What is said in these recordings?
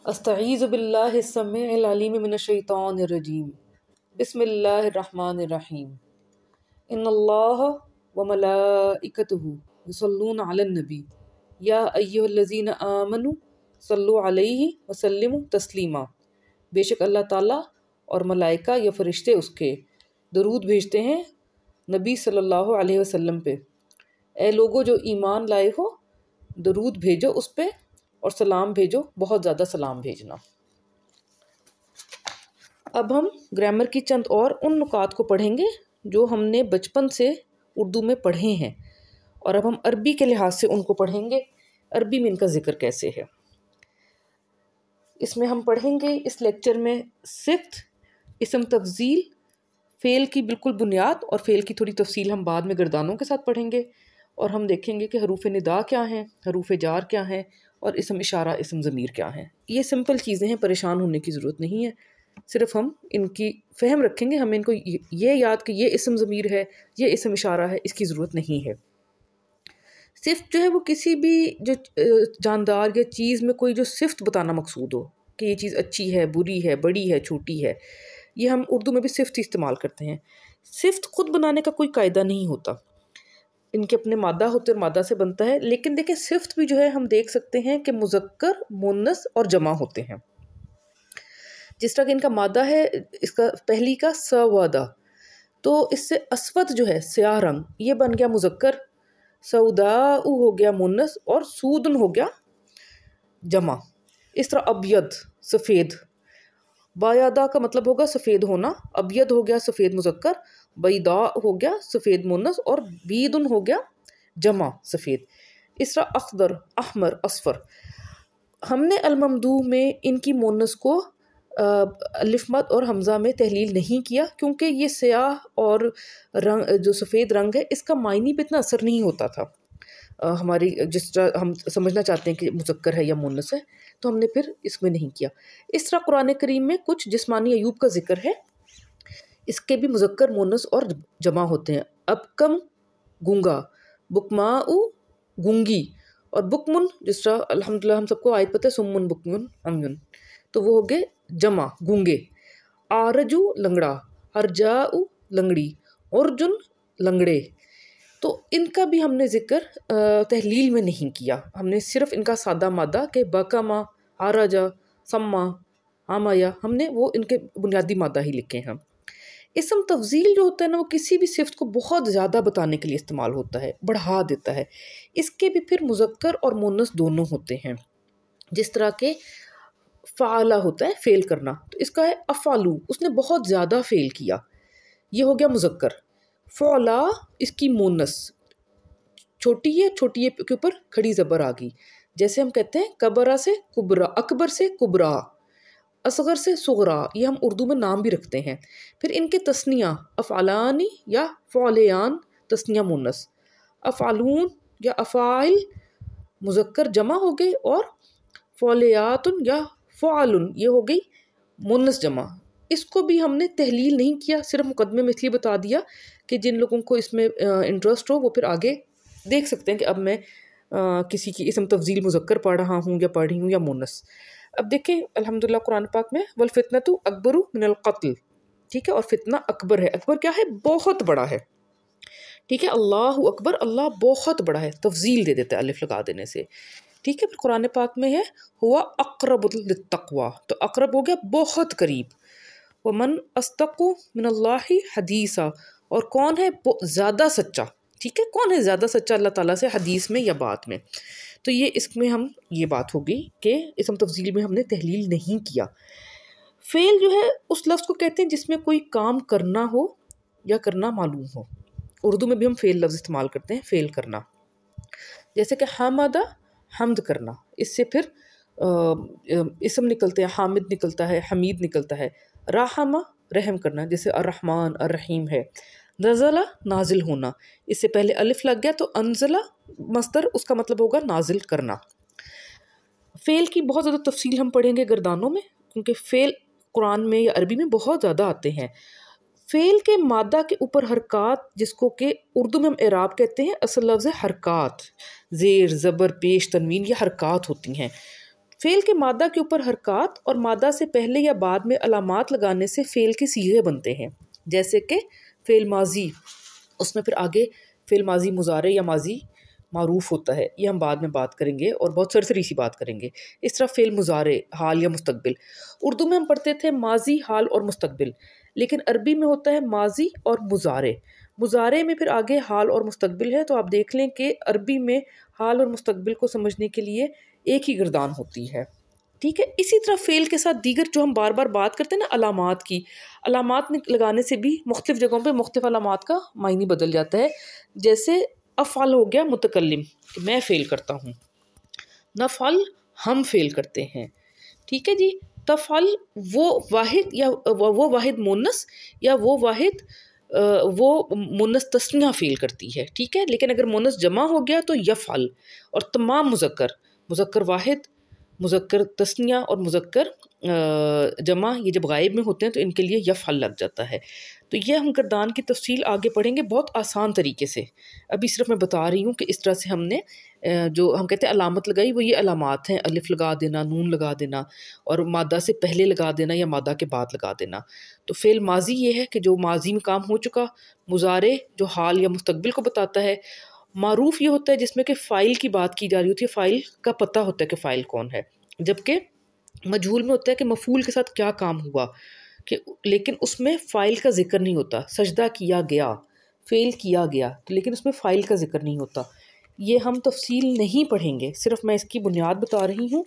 अस्तईज़ु बिल्लाहि स्समीइल अलीम मिनश शैतानिर रजीम। बिस्मिल्लाहिर रहमानिर रहीम। इन्नल्लाह व मलाइकतहु युसल्लूना अलन नबी या अय्युहल्लज़ीना आमनु सल्लु अलैहि व सल्लिमु तस्लीमा। बेशक अल्लाह ताला और मलाइका या फरिश्ते उसके दरूद भेजते हैं नबी सल्लल्लाहु अलैहि वसल्लम पे। ए लोगो जो ईमान लाए हो, दरूद भेजो उस पे और सलाम भेजो, बहुत ज़्यादा सलाम भेजना। अब हम ग्रामर की चंद और उन नुकात को पढ़ेंगे जो हमने बचपन से उर्दू में पढ़े हैं, और अब हम अरबी के लिहाज से उनको पढ़ेंगे, अरबी में इनका ज़िक्र कैसे है। इसमें हम पढ़ेंगे इस लेक्चर में सिफ्त, इसम तफ़ज़ील, फ़ेल की बिल्कुल बुनियाद, और फ़ेल की थोड़ी तफसील हम बाद में गर्दानों के साथ पढ़ेंगे। और हम देखेंगे कि हरूफ निदा क्या हैं, हरूफ जार क्या हैं, और इसम इशारा, इसम ज़मीर क्या हैं। ये सिंपल चीज़ें हैं, परेशान होने की ज़रूरत नहीं है। सिर्फ हम इनकी फ़हम रखेंगे, हमें इनको ये याद कि ये इसम ज़मीर है, ये इसम इशारा है, इसकी ज़रूरत नहीं है। सिफ्त जो है वो किसी भी जो जानदार या चीज़ में कोई जो सिफ्त बताना मकसूद हो कि ये चीज़ अच्छी है, बुरी है, बड़ी है, छोटी है, ये हम उर्दू में भी सिफ्त इस्तेमाल करते हैं। सिफ्त खुद बनाने का कोई कायदा नहीं होता, इनके अपने मादा होते हैं और मादा से बनता है। लेकिन देखें, सिफ्त भी जो है हम देख सकते हैं कि मुज़क्कर, मुन्नस और जमा होते हैं। जिस तरह कि इनका मादा है, इसका पहली का सवादा, तो इससे अस्वद जो है स्याह रंग, ये बन गया मुज़क्कर, सऊदाउ हो गया मुन्नस, और सूदन हो गया जमा। इस तरह अबयद सफ़ेद, बायादा का मतलब होगा सफ़ेद होना, अबयद हो गया सफ़ेद मुज़क्कर, बैदा हो गया सफ़ेद मुन्नस, और बीदुन हो गया जमा सफ़ेद। इस तरह अख्दर, अहमर, असफर। हमने अलममदूह में इनकी मुन्नस को अलिफ मद और हमज़ा में तहलील नहीं किया, क्योंकि ये स्याह और रंग जो सफ़ेद रंग है, इसका मायनी पे इतना असर नहीं होता था। हमारी जिस तरह हम समझना चाहते हैं कि मुज़क्कर है या मुन्नस है, तो हमने फिर इसमें नहीं किया। इस तरह कुरान करीम में कुछ जिस्मानी अयूब का जिक्र है, इसके भी मुज़क्कर, मुन्नस और जमा होते हैं। अबकम गूंगा, बुकमाउ गूंगी, और बुकमुन, जिस तरह अल्हम्दुलिल्लाह हम सबको आयत पता है, सुम्मुन बुकमुन अम्युन, तो वो हो गए जमा गूंगे। आरजू लंगड़ा, अरजाउ लंगड़ी, अर्जुन लंगड़े। तो इनका भी हमने ज़िक्र तहलील में नहीं किया, हमने सिर्फ इनका सादा मादा के बकमा, आराजा, सम्मा, आमाया, हमने वो इनके बुनियादी मादा ही लिखे हैं। इसम तफ़ज़ील जो होता है ना, वो किसी भी सिफ्त को बहुत ज़्यादा बताने के लिए इस्तेमाल होता है, बढ़ा देता है। इसके भी फिर मुज़क्कर और मुन्नस दोनों होते हैं। जिस तरह के फ़ाला होता है फ़ेल करना, तो इसका है अफ़ालू, उसने बहुत ज़्यादा फ़ेल किया, ये हो गया मुज़क्कर। फ़ौला इसकी मुन्नस, छोटी है, छोटी है के ऊपर खड़ी ज़बर आ गई। जैसे हम कहते हैं कबरा से कुबरा, अकबर से कुबरा, असगर से सुगरा, ये हम उर्दू में नाम भी रखते हैं। फिर इनके तस्निया अफ़ालानी या फ़ौलियान, तस्निया मुन्नस, अफ़ालून या अफ़ाइल मुज़क्कर जमा हो गए, और फ़ौलियातुन या फ़ालुन ये हो गई मुन्नस जमा। इसको भी हमने तहलील नहीं किया, सिर्फ मुकदमे में इसलिए बता दिया कि जिन लोगों को इसमें इंटरेस्ट हो वो फिर आगे देख सकते हैं कि अब मैं किसी की इसम तफ़ज़ील मुज़क्कर पढ़ रहा हूँ या पढ़ी हूँ या मुन्नस। अब देखें अल्हम्दुलिल्लाह कुरान पाक में वल फितनतु अकबरु मिनल क़त्ल, ठीक है, और फितना अकबर है। अकबर क्या है? बहुत बड़ा है, ठीक है। अल्लाहु अकबर, अल्लाह बहुत बड़ा है, तफ़ज़ील दे देता है अलिफ लगा देने से, ठीक है। फिर कुरान पाक में है हुआ अक़रबु लित्तक़वा, तो अक़रब हो गया बहुत करीब। वमन अस्दक़ु मिनल्लाहि हदीसा, और कौन है ज़्यादा सच्चा, ठीक है, कौन है ज़्यादा सच्चा अल्लाह ताला से, हदीस में या बात में। तो ये इसमें हम ये बात हो गई कि इसम तफ़ज़ील में हमने तहलील नहीं किया। फ़ेल जो है उस लफ्ज़ को कहते हैं जिसमें कोई काम करना हो या करना मालूम हो। उर्दू में भी हम फ़ेल लफ्ज़ इस्तेमाल करते हैं, फ़ेल करना, जैसे कि हमादा हम्द करना, इससे फिर इसम निकलते हैं, हामिद निकलता है, हमीद निकलता है। रहमा रहम करना, जैसे अर्रहमान अर्रहीम है। नज़ला नाजिल होना, इससे पहले अलिफ लग गया तो अनज़ला मस्दर, उसका मतलब होगा नाजिल करना। फ़ेल की बहुत ज़्यादा तफसील हम पढ़ेंगे गर्दानों में, क्योंकि फ़ेल कुरान में या अरबी में बहुत ज़्यादा आते हैं। फ़ेल के मादा के ऊपर हरकत, जिसको कि उर्दू में हम एराब कहते हैं, असल लफ्ज़ है हरकत, ज़ेर ज़बर पेश तनवीन, ये हरकत होती हैं। फ़ेल के मादा के ऊपर हरकत और मादा से पहले या बाद में अलामात लगाने से फ़ेल के सीगे बनते हैं। जैसे कि फ़ेल माजी, उसमें फिर आगे फ़ेल माजी मुजारे या माजी मारूफ़ होता है, ये हम बाद में बात करेंगे और बहुत सरसरी सी बात करेंगे। इस तरह फ़ेल मुजारे, हाल या मुस्तकबिल, उर्दू में हम पढ़ते थे माजी, हाल और मुस्तकबिल, लेकिन अरबी में होता है माजी और मुजारे। मुजारे में फिर आगे हाल और मुस्तकबिल है। तो आप देख लें कि अरबी में हाल और मुस्तकबिल को समझने के लिए एक ही गर्दान होती है, ठीक है। इसी तरह फ़ेल के साथ दीगर जो हम बार बार बात करते हैं ना अलामात की, अलामात लगाने से भी मुख्तलिफ़ जगहों पे मुख्तलिफ़ अलामात का मायने बदल जाता है। जैसे अफ़ल हो गया मुतकल्लिम, कि मैं फ़ेल करता हूँ, नफ़ल हम फ़ेल करते हैं, ठीक है जी। तफ़ल वो वाहिद या वो वाहिद मुन्नस या वो वाहिद वो मुन्नस तस्निया फ़ेल करती है, ठीक है। लेकिन अगर मुन्नस जमा हो गया तो यफ़ल, और तमाम मुज़क्कर, मुज़क्कर वाहिद, मुज़क्कर तस्निया और मुज़क्कर जमा, ये जब गायब में होते हैं तो इनके लिए यफ़ल लग जाता है। तो ये हम गर्दान की तफसील आगे पढ़ेंगे बहुत आसान तरीके से। अभी सिर्फ मैं बता रही हूँ कि इस तरह से हमने जो हम कहते हैं अलामत लगाई, वो ये अलामात हैं, अलिफ लगा देना, नून लगा देना, और मादा से पहले लगा देना या मादा के बाद लगा देना। तो फ़ेल माजी ये है कि जो माजी में काम हो चुका, मुजारे जो हाल या मुस्तकबिल को बताता है, मारूफ़ ये होता है जिसमें कि फ़ाइल की बात की जा रही होती है, फ़ाइल का पता होता है कि फ़ाइल कौन है, जबकि मजहूल में होता है कि मफ़ूल के साथ क्या काम हुआ, कि लेकिन उसमें फ़ाइल का ज़िक्र नहीं होता। सजदा किया गया, फ़ेल किया गया, तो लेकिन उसमें फ़ाइल का ज़िक्र नहीं होता। ये हम तफसील नहीं पढ़ेंगे, सिर्फ मैं इसकी बुनियाद बता रही हूँ।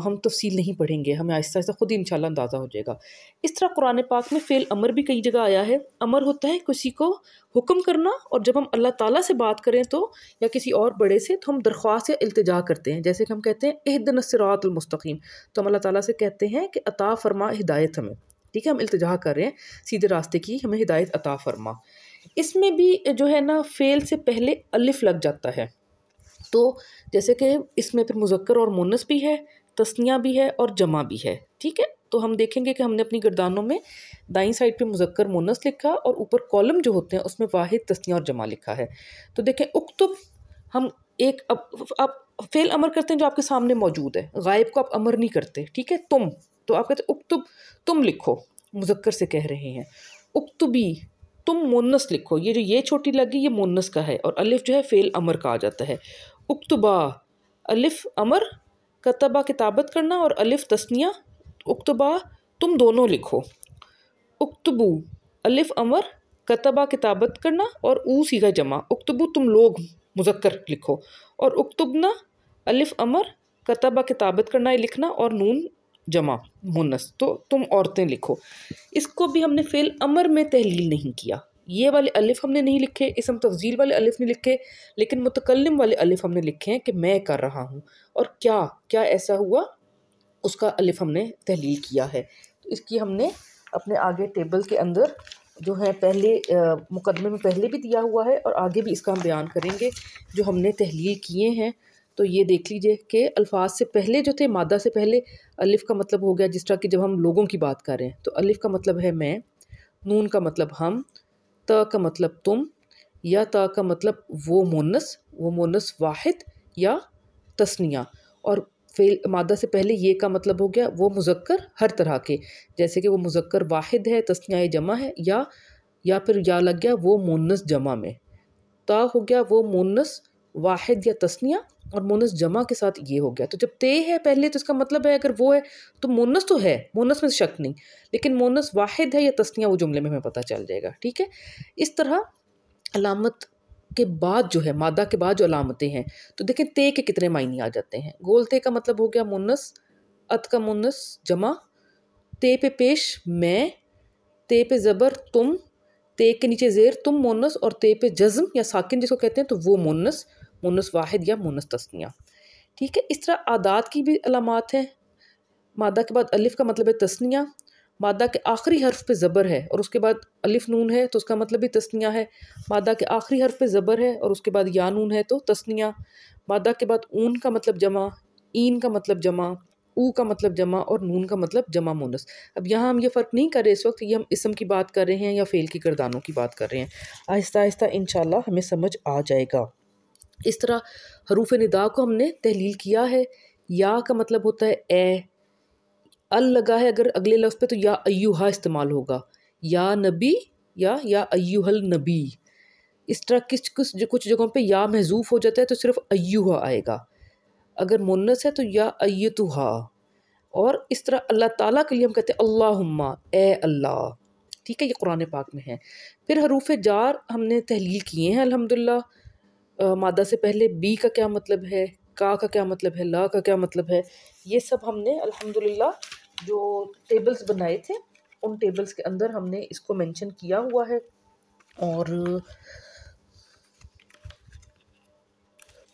हम तफसील नहीं पढ़ेंगे, हमें आहिस्ता आहिस्ता ख़ुद ही इंशाल्लाह अंदाज़ा हो जाएगा। इस तरह कुरान पाक में फ़ेल अमर भी कई जगह आया है। अमर होता है किसी को हुक्म करना, और जब हम अल्लाह ताला से बात करें तो, या किसी और बड़े से, तो हम दरख्वास्त या इल्तिजा करते हैं। जैसे कि हम कहते हैं इहदिनस सिरातल मुस्तकीम, तो हम अल्लाह ताला से कहते हैं कि अता फ़रमा हिदायत हमें, ठीक है। हम इल्तिजा कर रहे हैं सीधे रास्ते की, हमें हिदायत अता फ़रमा। इसमें भी जो है ना फ़ेल से पहले अलिफ लग जाता है। तो जैसे कि इसमें फिर मुज़क्कर और मुन्नस भी है, तस्निया भी है और जमा भी है, ठीक है। तो हम देखेंगे कि हमने अपनी गर्दानों में दाईं साइड पे मुज़क्कर मुन्नस लिखा और ऊपर कॉलम जो होते हैं उसमें वाहिद तस्निया और जमा लिखा है। तो देखें उक्तुब, हम एक अब फ़ेल अमर करते हैं जो आपके सामने मौजूद है, गायब को आप अमर नहीं करते, ठीक है। तुम, तो आप कहते हैं उक्तुब, तुम लिखो, मुज़क्कर से कह रहे हैं। उक्तुबी, तुम मुन्नस लिखो, ये छोटी लगी ये मुन्नस का है, और अलिफ जो है फ़ेल अमर का आ जाता है। उक्तुबा, अलिफ अमर, कतबा किताबत करना, और अलिफ तस्निया, उक्तुबा तुम दोनों लिखो। उक्तबू, अलिफ अमर, कतबा किताबत करना, और ऊ सीगा जमा, उक्तबू तुम लोग मुज़क्कर लिखो, और उक्तुबना, अलिफ अमर, कतबा किताबत करना ये लिखना, और नून जमा मुन्नस, तो तुम औरतें लिखो। इसको भी हमने फ़ेल अमर में तहलील नहीं किया, ये वाले अलिफ हमने नहीं लिखे, इसम तफ़ज़ील वाले अलिफ नहीं लिखे, लेकिन मुतकल्लिम वाले अलिफ हमने लिखे हैं कि मैं कर रहा हूँ, और क्या क्या ऐसा हुआ उसका अलिफ हमने तहलील किया है। तो इसकी हमने अपने आगे टेबल के अंदर जो है पहले मुकदमे में पहले भी दिया हुआ है, और आगे भी इसका हम बयान करेंगे जो हमने तहलील किए हैं। तो ये देख लीजिए कि अल्फाज से पहले जो थे, मादा से पहले अलिफ का मतलब हो गया, जिस तरह की जब हम लोगों की बात कर रहे हैं तो अलिफ का मतलब है मैं, नून का मतलब हम, त का मतलब तुम, या ता का मतलब वो मुन्नस वाहिद या तस्निया, और फ़ेल मादा से पहले ये का मतलब हो गया वो मुज़क्कर हर तरह के, जैसे कि वो मुज़क्कर वाहिद है, तस्निया जमा है, या फिर या लग गया वो मुन्नस जमा में, ता हो गया वो मुन्नस वाहिद या तस्निया, और मुन्नस जमा के साथ ये हो गया। तो जब ते है पहले तो इसका मतलब है अगर वो है तो मुन्नस तो है, मुन्नस में शक नहीं, लेकिन मुन्नस वाहिद है या तस्निया वो जुमले में हमें पता चल जाएगा, ठीक है। इस तरह अलामत के बाद जो है, मादा के बाद जो अलामतें हैं, तो देखें ते के कितने मायने आ जाते हैं। गोल ते का मतलब हो गया मुन्नस, अत का मुन्नस जमा, ते पे पेश मैं, ते पे ज़बर तुम, ते के नीचे ज़ेर तुम मुन्नस, और ते पे जज़्म या साकिन जिसको कहते हैं तो वो मुन्नस वाहिद या मुन्नस तस्निया, ठीक है। इस तरह आदात की भी अलामात हैं। मादा के बाद अलिफ का मतलब है तस्निया, मादा के आखिरी हर्फ पे ज़बर है और उसके बाद अलिफ नून है तो उसका मतलब भी तस्निया है। मादा के आखिरी हर्फ पे ज़बर है और उसके बाद या नून है तो तस्निया। मादा के बाद ऊन का मतलब जमा, ईन का मतलब जमा, ऊ का मतलब जमा, और नून का मतलब जमा मुन्नस। अब यहाँ हम ये फ़र्क नहीं कर रहे इस वक्त, ये हम इसम की बात कर रहे हैं या फ़ेल की गर्दानों की बात कर रहे हैं। आहिस्ता आहिस्ता इंशाल्लाह हमें समझ आ जाएगा। इस तरह हरूफ निदा को हमने तहलील किया है या का मतलब होता है ए, अल लगा है अगर अगले लफ्ज़ पे तो या अय्युहा इस्तेमाल होगा, या नबी या अय्युहल नबी। इस तरह कुछ जगहों पे या महजूफ हो जाता है तो सिर्फ अय्युहा आएगा। अगर मुन्नस है तो या अय्यतुहा। और इस तरह अल्लाह ताला के लिए हम कहते हैं अल्लाहुम्मा, ए अल्लाह। ठीक है, ये कुरान पाक में है। फिर हरूफ जार हमने तहलील किए हैं अल्हम्दुलिल्लाह। मादा से पहले बी का क्या मतलब है, का क्या मतलब है, ला का क्या मतलब है, ये सब हमने अल्हम्दुलिल्लाह जो टेबल्स बनाए थे उन टेबल्स के अंदर हमने इसको मेंशन किया हुआ है। और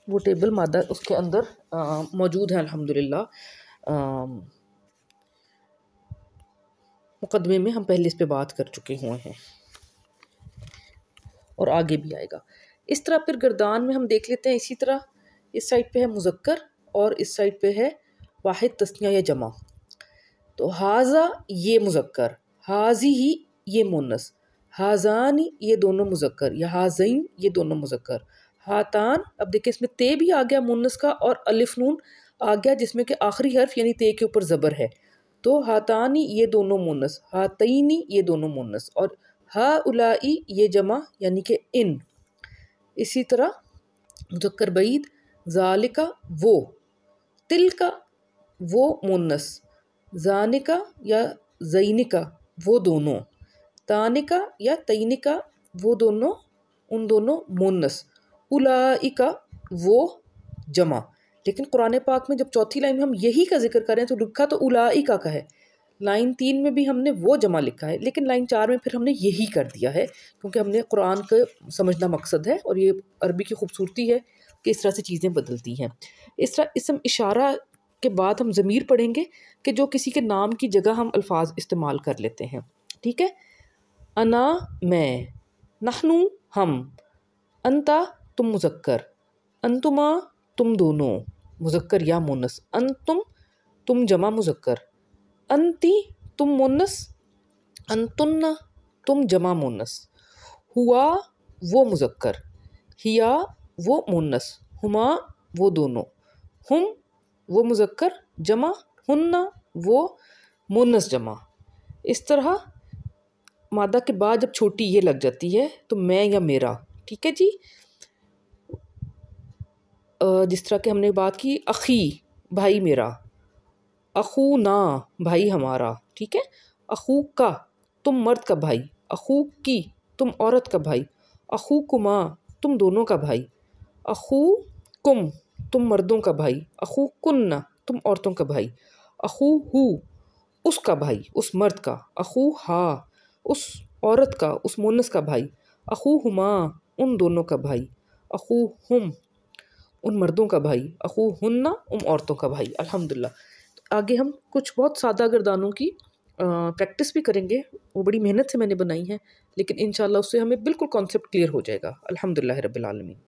वो टेबल मादा उसके अंदर मौजूद है अल्हम्दुलिल्लाह। मुकदमे में हम पहले इस पे बात कर चुके हुए हैं और आगे भी आएगा। इस तरह फिर गर्दान में हम देख लेते हैं। इसी तरह इस साइड पे है मुज़क्कर और इस साइड पे है वाहिद तस्निया या जमा। तो हाजा ये मुज़क्कर, हाजी ही ये मुन्नस, हाजानी ये दोनों मुज़क्कर या हाजैन ये दोनों मुज़क्कर, हातान अब देखिए इसमें ते भी आ गया मुन्नस का और अलिफ नून आ गया जिसमें कि आखिरी हर्फ यानी ते के ऊपर ज़बर है। तो हातानी ये दोनों मुन्नस, हातैनी ये दोनों मुन्नस और हा उलाई ये जमा यानी कि इन। इसी तरह मुज़क्कर बईद, ज़ालिका वो, तिलका वो मुन्नस, ज़ानिका या ज़ैनिका वो दोनों, तानिका या तैनिका वो दोनों उन दोनों मुन्नस, उलाइका वो जमा। लेकिन कुरान पाक में जब चौथी लाइन में हम यही का जिक्र करें तो लिखा तो उलाइका का है। लाइन 3 में भी हमने वो जमा लिखा है लेकिन लाइन 4 में फिर हमने यही कर दिया है क्योंकि हमने कुरान का समझना मकसद है और ये अरबी की खूबसूरती है कि इस तरह से चीज़ें बदलती हैं। इस तरह इसम इशारा के बाद हम ज़मीर पढ़ेंगे कि जो किसी के नाम की जगह हम अल्फाज इस्तेमाल कर लेते हैं। ठीक है, अना मैं, नहनु हम, अंता तुम मुज़क्कर, अंतुमा तुम दोनों मुज़क्कर या मुन्नस, अंतुम तुम जमा मुज़क्कर, अंती तुम मुन्नस, अंतुन्ना तुम जमा मुन्नस, हुआ वो मुज़क्कर, हिया वो मुन्नस, हुमा वो दोनों, हुम वो मुज़क्कर जमा, हुन्ना वो मुन्नस जमा। इस तरह मादा के बाद जब छोटी ये लग जाती है तो मैं या मेरा। ठीक है जी। जिस तरह के हमने बात की अखी भाई मेरा, अखू ना भाई हमारा। ठीक है, अखू का तुम मर्द का भाई, अखू की तुम औरत का भाई, अखू कुमा तुम दोनों का भाई, अखू कुम तुम मर्दों का भाई, अखू कुन्ना तुम औरतों का भाई, अखू हु उसका भाई उस मर्द का, अखू हा उस औरत का उस मुन्नस का भाई, अखू हुमा उन दोनों का भाई, अखू हुम उन मर्दों का भाई, अखू हुन्ना उन औरतों का भाई। अल्हम्दुलिल्लाह। आगे हम कुछ बहुत सादा गर्दानों की प्रैक्टिस भी करेंगे। वो बड़ी मेहनत से मैंने बनाई है लेकिन इंशाल्लाह उससे हमें बिल्कुल कॉन्सेप्ट क्लियर हो जाएगा। अल्हम्दुलिल्लाह रब्बिल आलमीन।